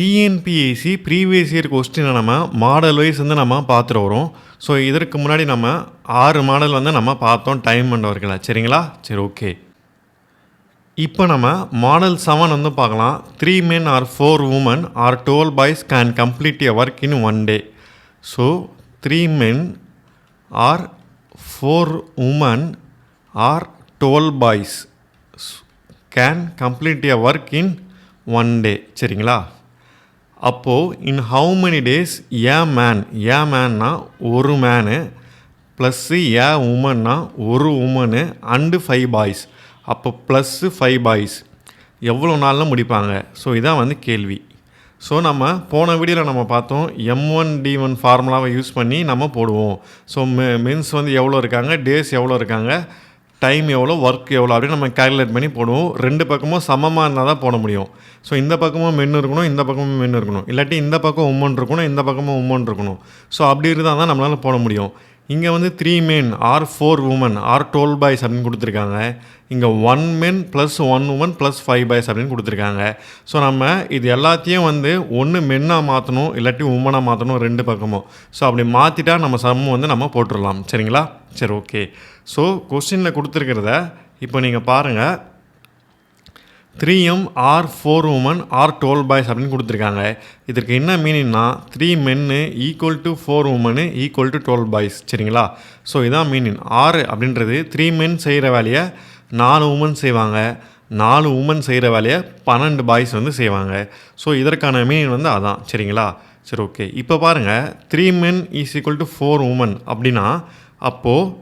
TNPSC previous year கொஸ்டினை நம்ம model wise வந்து நம்ம பார்த்துட்டு வரோம். ஸோ இதற்கு முன்னாடி நம்ம 6 மாடல் வந்து நம்ம பார்த்தோம் டைம் அண்ட் ஒர்க்கில். சரிங்களா? சரி, ஓகே. இப்போ நம்ம மாடல் 7 வந்து பார்க்கலாம். 3 men or 4 women or 12 boys can complete a work in one day. So 3 men or 4 women or 12 boys can complete a work in one day. சரிங்களா? அப்போது இன் ஹவு மெனி டேஸ் மேன்னா ஒரு மேனு ப்ளஸ்ஸு உமன்னா ஒரு woman and 5 boys. அப்போ plus 5 boys எவ்வளோ நாளில் முடிப்பாங்க? So இதான் வந்து கேள்வி. ஸோ நம்ம போன வீடியோவில் நம்ம பார்த்தோம் M1D1 ஃபார்முலாவை யூஸ் பண்ணி நம்ம போடுவோம். ஸோ மென்ஸ் வந்து எவ்வளோ இருக்காங்க, டேஸ் எவ்வளோ இருக்காங்க, டைம் எவ்வளோ, ஒர்க் எவ்வளோ அப்படின்னு நம்ம கேல்குலேட் பண்ணி போடுவோம். 2 பக்கமும் சமமாக இருந்தால் தான் போட முடியும். ஸோ இந்த பக்கமும் மென் இருக்கணும், இந்த பக்கமும் மென் இருக்கணும், இல்லாட்டி இந்த பக்கம் உமன் இருக்கணும், இந்த பக்கமும் உமன் இருக்கணும். ஸோ அப்படி இருந்தால் தான் நம்மளால் போட முடியும். இங்கே வந்து 3 men or 4 women or 12 boys அப்படின்னு கொடுத்துருக்காங்க. இங்கே 1 men + 1 woman + 5 boys அப்படின்னு கொடுத்துருக்காங்க. ஸோ நம்ம இது எல்லாத்தையும் வந்து ஒன்று மென்னாக மாற்றணும், இல்லாட்டி உமனாக மாற்றணும் 2 பக்கமும். ஸோ அப்படி மாற்றிட்டா நம்ம சம் வந்து நம்ம போட்டுடலாம். சரிங்களா? சரி, ஓகே. ஸோ கொஸ்டினில் கொடுத்துருக்கிறத இப்போ நீங்கள் பாருங்கள். 3M or 4 women or 12 boys அப்படின்னு கொடுத்துருக்காங்க. இதற்கு என்ன மீனிங்னா 3 men = 4 women = 12 boys. சரிங்களா? ஸோ இதான் மீனிங். 6 அப்படின்றது 3 men செய்கிற வேலையை 4 women செய்வாங்க, 4 women செய்கிற வேலையை 12 boys வந்து செய்வாங்க. ஸோ இதற்கான மீனிங் வந்து அதான். சரிங்களா? சரி, ஓகே. இப்போ பாருங்கள் 3 men = 4 women அப்படின்னா அப்போது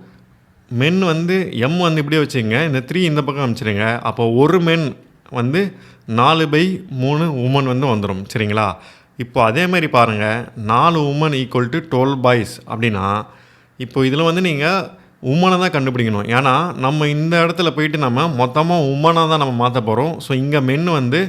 மென் வந்து எம் வந்து இப்படியே வச்சுங்க, இந்த 3 இந்த பக்கம் அமைச்சிருங்க. அப்போ ஒரு மென் வந்து 4/3 உமன் வந்து வந்துடும். சரிங்களா? இப்போ அதே மாதிரி பாருங்கள் 4 உமன் = 12 பாய்ஸ் அப்படின்னா இப்போ இதில் வந்து நீங்கள் உமனை தான் கண்டுபிடிக்கணும். ஏன்னா நம்ம இந்த இடத்துல போயிட்டு நம்ம மொத்தமாக உமனாக தான் நம்ம மாற்ற போகிறோம். ஸோ இங்கே மென் வந்து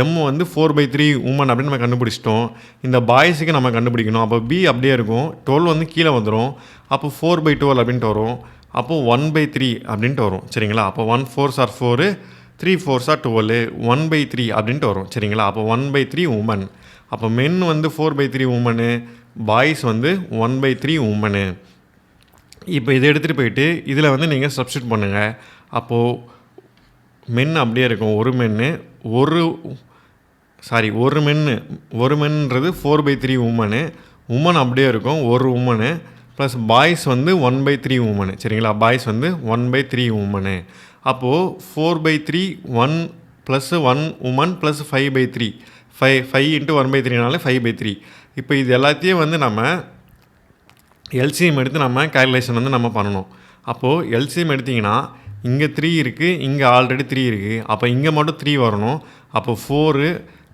எம் வந்து 4/3 உமன் அப்படின்னு நம்ம கண்டுபிடிச்சிட்டோம். இந்த பாய்ஸுக்கு நம்ம கண்டுபிடிக்கணும். அப்போ பி அப்படியே இருக்கும், 12 வந்து கீழே வந்துடும். அப்போ 4/12 அப்படின்ட்டு வரும். அப்போது 1/3 அப்படின்ட்டு வரும். சரிங்களா? அப்போ 1 4s are 4, 3 4s are 12, 1/3 அப்படின்ட்டு வரும். சரிங்களா? அப்போ 1/3 உமன். அப்போ மென் வந்து 4/3 உமனு, பாய்ஸ் வந்து 1/3 உமனு. இப்போ இதை எடுத்துகிட்டு போயிட்டு இதில் வந்து நீங்கள் சப்ஸ்டியூட் பண்ணுங்கள். அப்போது மென் அப்படியே இருக்கும், ஒரு மென்னு ஒரு மென்ன்றது 4/3 உமனு, உமன் அப்படியே இருக்கும் ஒரு உமனு, ப்ளஸ் பாய்ஸ் வந்து 1/3 உமனு. சரிங்களா? பாய்ஸ் வந்து 1/3 உமனு. அப்போது 4/3 1 + 1 உமன் + 5/3 5 × 1/3 5/3. இப்போ இது எல்லாத்தையும் வந்து நம்ம எல்சிஎம் எடுத்து நம்ம கேல்குலேஷன் வந்து நம்ம பண்ணணும். அப்போது எல்சிஎம் எடுத்திங்கன்னா இங்கே 3 இருக்குது, இங்கே ஆல்ரெடி 3 இருக்குது. அப்போ இங்கே மட்டும் 3 வரணும். அப்போ 4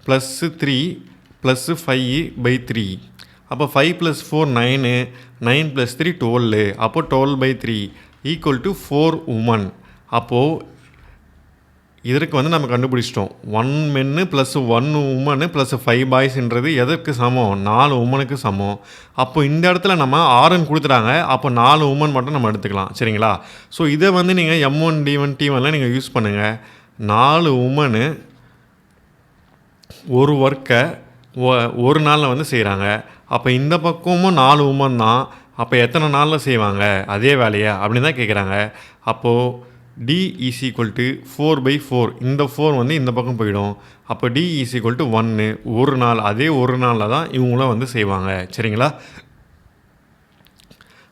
+ 3 + 5/3. அப்போ 5 + 4 9, 9 + 3 12. அப்போ 12/3 = 4 உமன். அப்போது இதற்கு வந்து நம்ம கண்டுபிடிச்சிட்டோம் 1 men + 1 உமனு + 5 பாய்ஸ்ன்றது எதற்கு சமம்? 4 உமனுக்கு சமம். அப்போ இந்த இடத்துல நம்ம 6ன்னு கொடுத்துட்டாங்க. அப்போ 4 உமன் மட்டும் நம்ம எடுத்துக்கலாம். சரிங்களா? ஸோ இதை வந்து நீங்கள் M1D1 T1 நீங்கள் யூஸ் பண்ணுங்கள். 4 உமனு ஒரு ஒர்க்கை ஒரு நாளில் வந்து செய்கிறாங்க. அப்போ இந்த பக்கமும் 4 உமன் தான். அப்போ எத்தனை நாளில் செய்வாங்க அதே வேலையை அப்படின்னு தான் கேட்குறாங்க. அப்போது D = 4/4. இந்த 4 வந்து இந்த பக்கம் போயிடும். அப்போ D = 1 ஒரு நாள். அதே ஒரு நாளில் தான் இவங்களும் வந்து செய்வாங்க. சரிங்களா?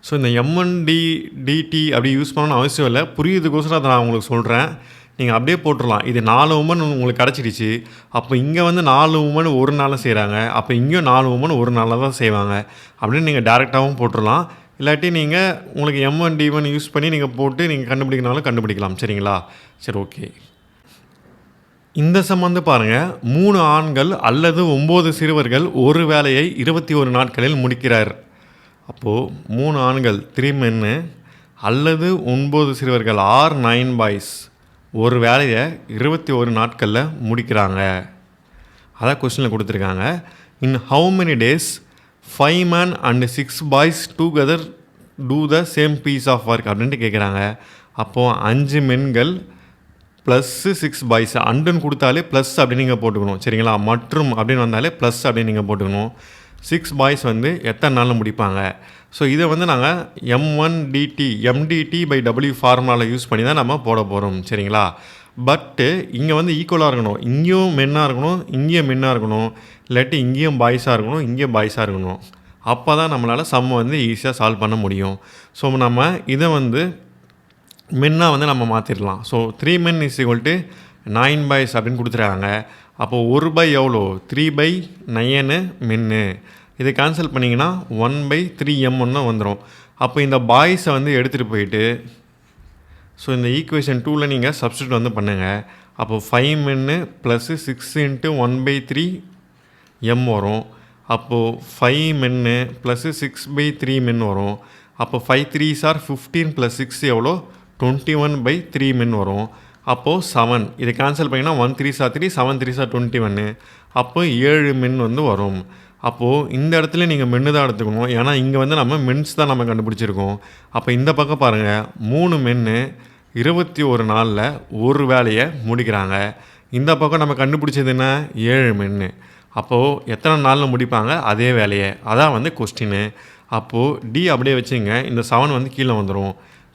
ஸோ இந்த M1DT அப்படி யூஸ் பண்ணணும்னு அவசியம் இல்லை. புரியுதுக்கோசரம் அதை நான் உங்களுக்கு சொல்கிறேன். நீங்கள் அப்படியே போட்டுடலாம். இது 4 உமன் உங்களுக்கு கிடச்சிடுச்சு. அப்போ இங்கே வந்து 4 உமன் ஒரு நாளில் செய்கிறாங்க. அப்போ இங்கேயும் 4 உமன் ஒரு நாளில் தான் செய்வாங்க அப்படின்னு நீங்கள் டேரெக்டாகவும் போட்டுடலாம். இல்லாட்டி நீங்கள் உங்களுக்கு M1D1 யூஸ் பண்ணி நீங்கள் போட்டு நீங்கள் கண்டுபிடிக்கனாலும் கண்டுபிடிக்கலாம். சரிங்களா? சரி, ஓகே. இந்த சம்மந்து பாருங்கள். 3 ஆண்கள் அல்லது 9 சிறுவர்கள் ஒரு வேலையை 21 நாட்களில் முடிக்கிறார். அப்போது 3 ஆண்கள் 3 men அல்லது 9 சிறுவர்கள் ஆர் 9 பாய்ஸ் ஒரு வேலையை 21 நாட்களில் முடிக்கிறாங்க. அதான் கொஸ்டினில் கொடுத்துருக்காங்க. In how many days 5 men and 6 boys together do the same piece of work அப்படின்ட்டு கேட்குறாங்க. அப்போது 5 மென்கள் +6 பாய்ஸ் அண்டுன்னு கொடுத்தாலே ப்ளஸ் அப்படின்னு நீங்கள் போட்டுக்கணும் சரிங்களா. மற்றும் அப்படின்னு வந்தாலே ப்ளஸ் அப்படின்னு நீங்கள் போட்டுக்கணும். 6 பாய்ஸ் வந்து எத்தனை நாளில் முடிப்பாங்க. ஸோ இதை வந்து நாங்கள் MDT/W ஃபார்முலாவில் யூஸ் பண்ணி தான் நம்ம போட போகிறோம் சரிங்களா. பட்டு இங்கே வந்து ஈக்குவலாக இருக்கணும். இங்கேயும் மென்னாக இருக்கணும், இங்கேயும் மென்னாக இருக்கணும், இல்லாட்டி இங்கேயும் பாய்ஸாக இருக்கணும், இங்கேயும் பாய்ஸாக இருக்கணும். அப்போ தான் நம்மளால் சம்மை வந்து ஈஸியாக சால்வ் பண்ண முடியும். ஸோ நம்ம இதை வந்து மென்னாக வந்து நம்ம மாற்றிடலாம். ஸோ 3 men = 9 பாய்ஸ் அப்படின்னு கொடுத்துருக்காங்க. அப்போது 1 by எவ்வளோ 3/9 மென்னு. இதை கேன்சல் பண்ணிங்கன்னா 1/3m வந்துடும். அப்போ இந்த பாய்ஸை வந்து எடுத்துகிட்டு போயிட்டு ஸோ இந்த ஈக்குவேஷன் 2ல் நீங்கள் சப்ஸ்டியூட் வந்து பண்ணுங்கள். அப்போது 5 men + 6 × 1/3m வரும். அப்போது 5 men + 6/3 men வரும். அப்போ 5 3s are 15 + 6 எவ்வளோ 21/3 men வரும். அப்போது 7 இதை கேன்சல் பண்ணிங்கன்னா 1 3s are 3, 7 3s are 21. அப்போ 7 men வந்து வரும். அப்போது இந்த இடத்துல நீங்கள் மென்னு தான் எடுத்துக்கணும். ஏன்னா இங்கே வந்து நம்ம மென்ஸ் தான் நம்ம கண்டுபிடிச்சிருக்கோம். அப்போ இந்த பக்கம் பாருங்கள் 3 men 21 நாளில் ஒரு வேலையை முடிக்கிறாங்க. இந்த பக்கம் நம்ம கண்டுபிடிச்சது என்ன 7 men. அப்போது எத்தனை நாளில் முடிப்பாங்க அதே வேலையை, அதான் வந்து கொஸ்டின்னு. அப்போது டி அப்படியே வச்சுங்க. இந்த 7 வந்து கீழே வந்துடும்.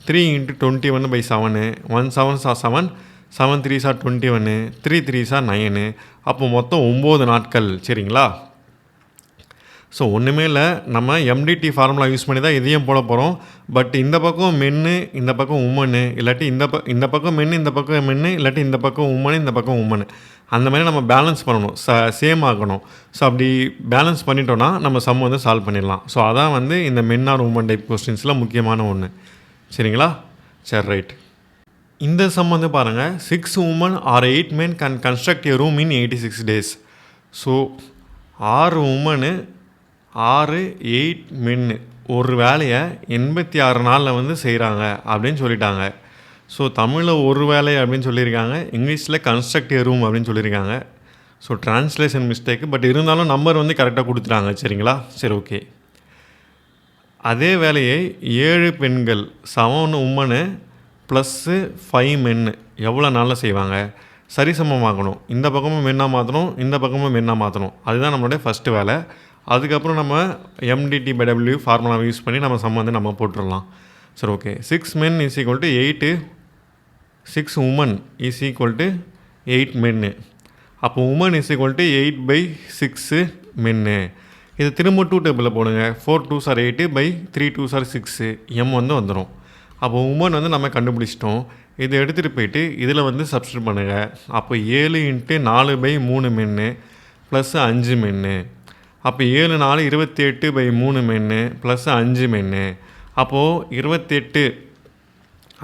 3 × 21/7 1 7s are 7, 7 3s are 21, 3 3s are 9. அப்போ மொத்தம் 9 நாட்கள் சரிங்களா. ஸோ ஒன்றுமே இல்லை, நம்ம MDT ஃபார்முலா யூஸ் பண்ணி தான் இதையும் போட போகிறோம். பட் இந்த பக்கம் மென்னு, இந்த பக்கம் உமனு, இல்லாட்டி இந்த பக்கம் மென்னு, இந்த பக்கம் மென்னு, இல்லாட்டி இந்த பக்கம் உமனு, இந்த பக்கம் உமனு, அந்த மாதிரி நம்ம பேலன்ஸ் பண்ணணும், சேம் ஆகணும். ஸோ அப்படி பேலன்ஸ் பண்ணிட்டோன்னா நம்ம சம் வந்து சால்வ் பண்ணிடலாம். ஸோ அதான் வந்து இந்த மென் ஆர் உமன் டைப் கொஸ்டின்ஸில் முக்கியமான ஒன்று சரிங்களா. சரி ரைட். இந்த சம் வந்து பாருங்கள் 6 women or 8 men can construct a room in 86 days. So 6 woman 8 men ஒரு வேலையை 86 நாளில் வந்து செய்கிறாங்க அப்படின்னு சொல்லிட்டாங்க. ஸோ தமிழில் ஒரு வேலை அப்படின்னு சொல்லியிருக்காங்க, இங்கிலீஷில் கன்ஸ்ட்ரக்ட் ஏ ரூம் அப்படின்னு சொல்லியிருக்காங்க. ஸோ ட்ரான்ஸ்லேஷன் மிஸ்டேக்கு, பட் இருந்தாலும் நம்பர் வந்து கரெக்டாக கொடுத்துட்டாங்க சரிங்களா. சரி ஓகே. அதே வேலையை 7 பெண்கள் 7 உமனு +5 men எவ்வளோ நாளில் செய்வாங்க. சரிசமமாகணும். இந்த பக்கமும் மென்னாக மாற்றணும், இந்த பக்கமும் மென்னாக மாற்றணும். அதுதான் நம்மளுடைய ஃபஸ்ட்டு வேலை. அதுக்கப்புறம் நம்ம MDT/W ஃபார்முலாவை யூஸ் பண்ணி நம்ம சம் வந்து நம்ம போட்டுடலாம். சரி ஓகே. 6 men = 8, 6 women = 8 men. அப்போ women = 8/6 men. இது திரும்ப 2 டேபிளில் போடுங்க. 4 2s are 8 3 2s are 6 m வந்து வந்துடும். அப்போ உமன் வந்து நம்ம கண்டுபிடிச்சிட்டோம். இதை எடுத்துகிட்டு போயிட்டு இதில் வந்து சப்ஸ்டியூட் பண்ணுங்கள். அப்போ 7 × 4/3 men + 5 men. அப்போ 7 4 28/3 men + 5 men. அப்போது 28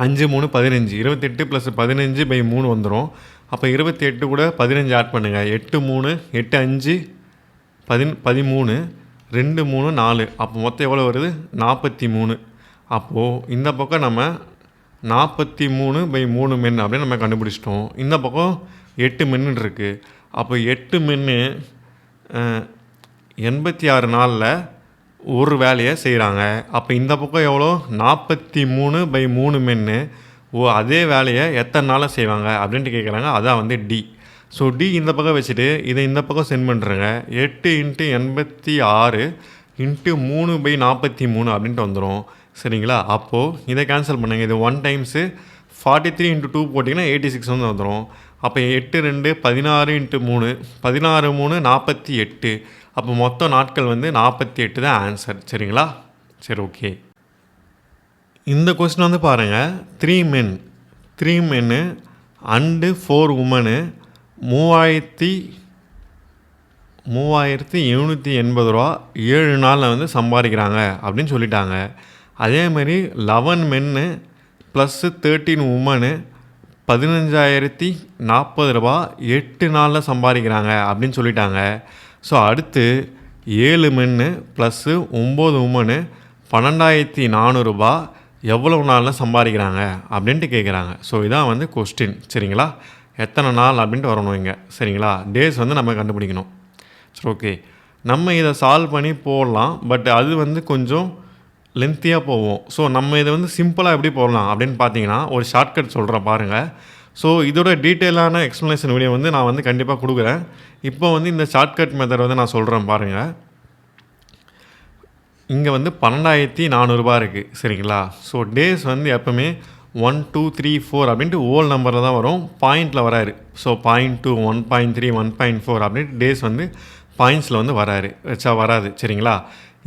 5 3 15, 28 + 15/3 வந்துடும். அப்போ 28 கூட 15 ஆட் பண்ணுங்கள். 8 3 8 5 13, 2 3 4. அப்போ மொத்தம் எவ்வளோ வருது 43. அப்போது இந்த பக்கம் நம்ம 43/3 men அப்படின்னு நம்ம கண்டுபிடிச்சிட்டோம். இந்த பக்கம் 8 men இருக்குது. அப்போ 8 men 86 நாளில் ஒரு வேலையை செய்கிறாங்க. அப்போ இந்த பக்கம் எவ்வளோ 43/3 men அதே வேலையை எத்தனை நாளில் செய்வாங்க அப்படின்ட்டு கேட்குறாங்க. அதான் வந்து டி. ஸோ டி இந்த பக்கம் வச்சுட்டு இதை இந்த பக்கம் சென்ட் பண்ணுறேங்க. 8 × 86 × 3/43 அப்படின்ட்டு வந்துடும் சரிங்களா. அப்போது இதை கேன்சல் பண்ணுங்கள். இது 1 times 43 × 2 போட்டிங்கன்னா 86 வந்து வந்துடும். அப்போ 8 2 16 × 3 16 3 48. அப்போ மொத்தம் நாட்கள் வந்து 48 தான் ஆன்சர் சரிங்களா. சரி ஓகே. இந்த கொஸ்டின் வந்து பாருங்கள் 3 men and 4 women 3780 ரூபா 7 நாளில் வந்து சம்பாதிக்கிறாங்க அப்படின்னு சொல்லிட்டாங்க. அதேமாதிரி 11 men + 13 women 15,040 ரூபா 8 நாளில் சம்பாதிக்கிறாங்க அப்படின்னு சொல்லிட்டாங்க. ஸோ அடுத்து 7 men + 9 women 12,400 ரூபா எவ்வளவு நாளில் சம்பாதிக்கிறாங்க அப்படின்ட்டு கேட்குறாங்க. ஸோ இதான் வந்து கொஸ்டின் சரிங்களா. எத்தனை நாள் அப்படின்ட்டு வரணும் இங்கே சரிங்களா. டேஸ் வந்து நம்ம கண்டுபிடிக்கணும். சரி ஓகே. நம்ம இதை சால்வ் பண்ணி போடலாம், பட் அது வந்து கொஞ்சம் லென்த்தியாக போவோம். ஸோ நம்ம இதை வந்து சிம்பிளாக எப்படி போடலாம் அப்படின்னு பார்த்தீங்கன்னா ஒரு ஷார்ட்கட் சொல்கிறேன் பாருங்கள். ஸோ இதோட டீட்டெயிலான எக்ஸ்ப்ளனேஷன் வீடியோ வந்து நான் வந்து கண்டிப்பாக கொடுக்குறேன். இப்போ வந்து இந்த ஷார்ட்கட் மெத்தட் வந்து நான் சொல்கிறேன் பாருங்கள். இங்கே வந்து 12,400 இருக்குது சரிங்களா. ஸோ டேஸ் வந்து எப்போவுமே 1 2 3 4 அப்படின்ட்டு ஹோல் நம்பரில் தான் வரும், பாயிண்டில் வராரு. ஸோ 0.2 1.3 1.4 அப்படின்ட்டு டேஸ் வந்து பாயிண்ட்ஸில் வந்து வராது சரிங்களா.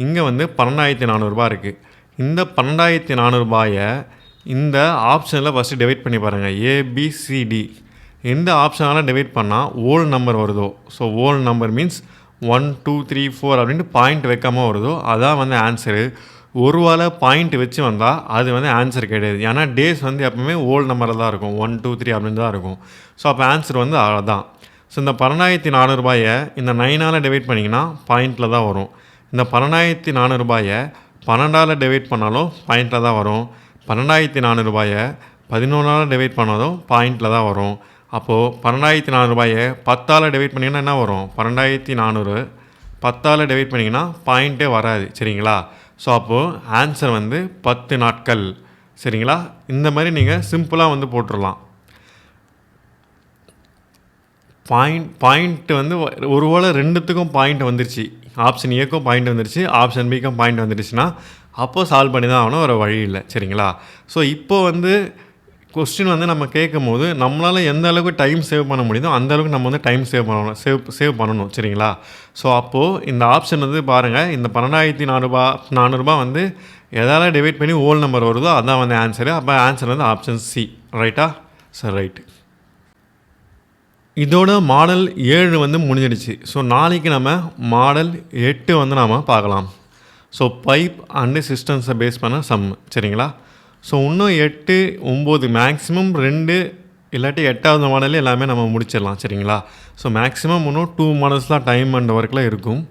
இங்கே வந்து 12,400 இருக்குது. இந்த 12,400 இந்த ஆப்ஷனில் ஃபஸ்ட்டு டிவைட் பண்ணி பாருங்கள். ஏபிசிடி எந்த ஆப்ஷனால் டிவைட் பண்ணால் ஹோல் நம்பர் வருதோ, ஸோ ஹோல் நம்பர் மீன்ஸ் 1 2 3 4 அப்படின்ட்டு பாயிண்ட் வைக்காமல் வருதோ அதான் வந்து ஆன்சரு. ஒரு வேளை பாயிண்ட் வச்சு வந்தால் அது வந்து ஆன்சர் கிடையாது. ஏன்னா டேஸ் வந்து எப்பவுமே ஹோல் நம்பரில் தான் இருக்கும், 1 2 3 அப்படின்னு தான் இருக்கும். ஸோ அப்போ ஆன்சர் வந்து அதுதான். ஸோ இந்த 12,400 இந்த 9ஆல் டிவைட் பண்ணிங்கன்னா பாயிண்டில் தான் வரும். இந்த 12,400 12ஆல் டிவைட் பண்ணாலும் பாயிண்டில் தான் வரும். 12,400 11ஆல் டிவைட் பண்ணாலும் பாயிண்டில் தான் வரும். அப்போது 12,400 10ஆல் டிவைட் பண்ணிங்கன்னா என்ன வரும்? 12,400 10ஆல் டிவைட் பண்ணிங்கன்னா பாயிண்ட்டே வராது சரிங்களா. ஸோ அப்போது ஆன்சர் வந்து 10 நாட்கள் சரிங்களா. இந்த மாதிரி நீங்கள் சிம்பிளாக வந்து போட்டுடலாம். பாயிண்ட் வந்து ஒருவேளை ரெண்டுத்துக்கும் பாயிண்ட் வந்துருச்சு, ஆப்ஷன் ஏக்கும் பாயிண்ட் வந்துருச்சு, ஆப்ஷன் பிக்கும் பாயிண்ட் வந்துருச்சுன்னா அப்போது சால்வ் பண்ணி தான் ஆகணும், ஒரு வழி இல்லை சரிங்களா. ஸோ இப்போ வந்து கொஸ்டின் வந்து நம்ம கேட்கும் போது நம்மளால் எந்த அளவுக்கு டைம் சேவ் பண்ண முடியுதோ அந்த அளவுக்கு நம்ம வந்து டைம் சேவ் பண்ணணும் சரிங்களா. ஸோ அப்போது இந்த ஆப்ஷன் வந்து பாருங்கள், இந்த 12,400 வந்து எதால் டிவைட் பண்ணி ஹோல் நம்பர் வருதோ அதான் வந்து ஆன்சரு. அப்போ ஆன்சர் வந்து ஆப்ஷன் சி ரைட்டா. Sir right. இதோட மாடல் 7 வந்து முடிஞ்சிடுச்சு. ஸோ நாளைக்கு நம்ம மாடல் 8 வந்து நாம் பார்க்கலாம். ஸோ பைப் அண்டு சிஸ்டம்ஸை பேஸ் பண்ண சம் சரிங்களா. ஸோ இன்னும் 8 9 மேக்ஸிமம் 2 இல்லாட்டி 8வது மாடலே எல்லாமே நம்ம முடிச்சிடலாம் சரிங்களா. ஸோ மேக்ஸிமம் இன்னும் 2 மாடல்ஸ் தான் டைம் அண்ட் ஒர்க்கில் இருக்கும்.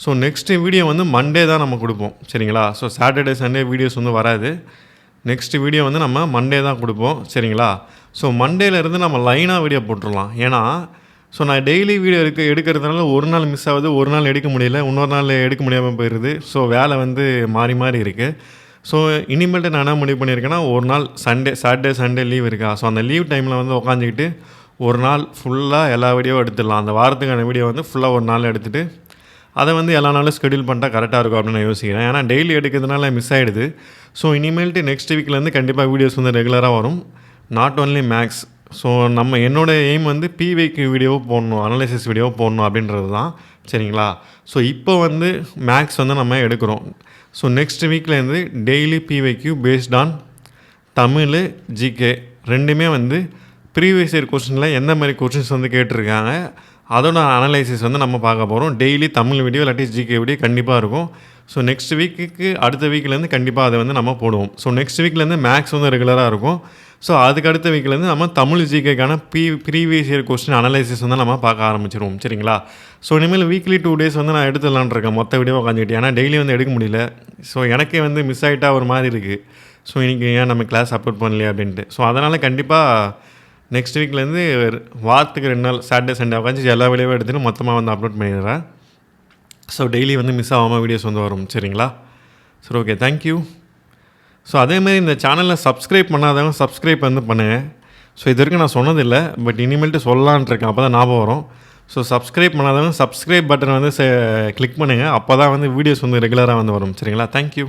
ஸோ நெக்ஸ்ட்டு வீடியோ வந்து மண்டே தான் நம்ம கொடுப்போம் சரிங்களா. ஸோ சாட்டர்டே சண்டே வீடியோஸ் வந்து வராது. நெக்ஸ்ட்டு வீடியோ வந்து நம்ம மண்டே தான் கொடுப்போம் சரிங்களா. ஸோ மண்டேலேருந்து நம்ம லைனாக வீடியோ போட்டுடலாம். ஏன்னா ஸோ நான் டெய்லி வீடியோ எடுக்கிறதுனால ஒரு நாள் மிஸ் ஆகுது, ஒரு நாள் எடுக்க முடியல, இன்னொரு நாள் எடுக்க முடியாமல் போயிடுது. ஸோ வேலை வந்து மாறி இருக்குது. ஸோ இனிமேல்ட்டு நான் என்ன முடிவு பண்ணியிருக்கேன்னா, ஒரு நாள் சாட்டர்டே சண்டே லீவ் இருக்கா, ஸோ அந்த லீவ் டைமில் வந்து உட்காந்துக்கிட்டு ஒரு நாள் ஃபுல்லாக எல்லா வீடியோவும் எடுத்துடலாம். அந்த வாரத்துக்கான வீடியோ வந்து ஃபுல்லாக ஒரு நாள் எடுத்துகிட்டு அதை வந்து எல்லா நாளும் ஸ்கெடியூல் பண்ணிட்டா கரெக்டாக இருக்கும் அப்படின்னு நான் யோசிக்கிறேன். ஏன்னா டெய்லி எடுக்கிறதுனால மிஸ் ஆகிடுது. ஸோ இனிமேல்ட்டு நெக்ஸ்ட் வீக்லேருந்து கண்டிப்பாக வீடியோஸ் வந்து ரெகுலராக வரும். Not only maths. ஸோ என்னோடய எய்ம் வந்து பிவைக்கு வீடியோவும் போடணும், அனலைசிஸ் வீடியோவும் போடணும் அப்படின்றது தான் சரிங்களா. ஸோ இப்போ வந்து மேக்ஸ் வந்து நம்ம எடுக்கிறோம். ஸோ நெக்ஸ்ட் வீக்லேருந்து daily PYQ based on Tamil GK ரெண்டுமே வந்து ப்ரீவியஸ் இயர் கொஸ்டினில் எந்த மாதிரி கொஸ்டின்ஸ் வந்து கேட்டிருக்காங்க அதோட அனலைசிஸ் வந்து நம்ம பார்க்க போகிறோம். டெய்லி தமிழ் வீடியோ இல்லாட்டி ஜிகே வீடியோ கண்டிப்பாக இருக்கும். ஸோ நெக்ஸ்ட் வீக்குக்கு அடுத்த வீக்லேருந்து கண்டிப்பாக அதை வந்து நம்ம போடுவோம். ஸோ நெக்ஸ்ட் வீக்லேருந்து மேக்ஸ் வந்து ரெகுலராக இருக்கும். ஸோ அதுக்கு அடுத்த வீக்லேருந்து நம்ம தமிழ் ஜிகேக்கான ப்ரீவியஸ் இயர் கொஸ்டின் அனலைசிஸ் வந்து நம்ம பார்க்க ஆரம்பிச்சிடுவோம் சரிங்களா. ஸோ இனிமேல் வீக்லி 2 days வந்து நான் எடுத்துடலான் இருக்கேன் மொத்த வீடியோ உட்காந்துக்கிட்டு. ஏன்னா டெய்லி வந்து எடுக்க முடியல. ஸோ எனக்கே வந்து மிஸ் ஆகிட்டா ஒரு மாதிரி இருக்குது. ஸோ இன்றைக்கி ஏன் நம்ம கிளாஸ் அப்லோட் பண்ணலையே அப்படின்ட்டு. ஸோ அதனால் கண்டிப்பாக நெக்ஸ்ட் வீக்லேருந்து வாரத்துக்கு 2 நாள் சாட்டர்டே சண்டே உட்காந்து எல்லா வீடியோவும் எடுத்துகிட்டு மொத்தமாக வந்து அப்லோட் பண்ணிடுறேன். ஸோ டெய்லி வந்து மிஸ் ஆகாமல் வீடியோஸ் வந்து வரும் சரிங்களா. சரி ஓகே, தேங்க்யூ. ஸோ அதேமாதிரி இந்த சேனலில் சப்ஸ்கிரைப் பண்ணாதவங்க சப்ஸ்கிரைப் வந்து பண்ணுங்கள். ஸோ இது வரைக்கும் நான் சொன்னதில்லை, பட் இனிமேல்ட்டு சொல்லலான்ட்டு இருக்கேன், அப்போ தான் ஞாபகம் வரும். ஸோ சப்ஸ்கிரைப் பண்ணாதவங்க சப்ஸ்கிரைப் பட்டன் வந்து கிளிக் பண்ணுங்கள். அப்போ தான் வந்து வீடியோஸ் வந்து ரெகுலராக வந்து வரும் சரிங்களா. தேங்க்யூ.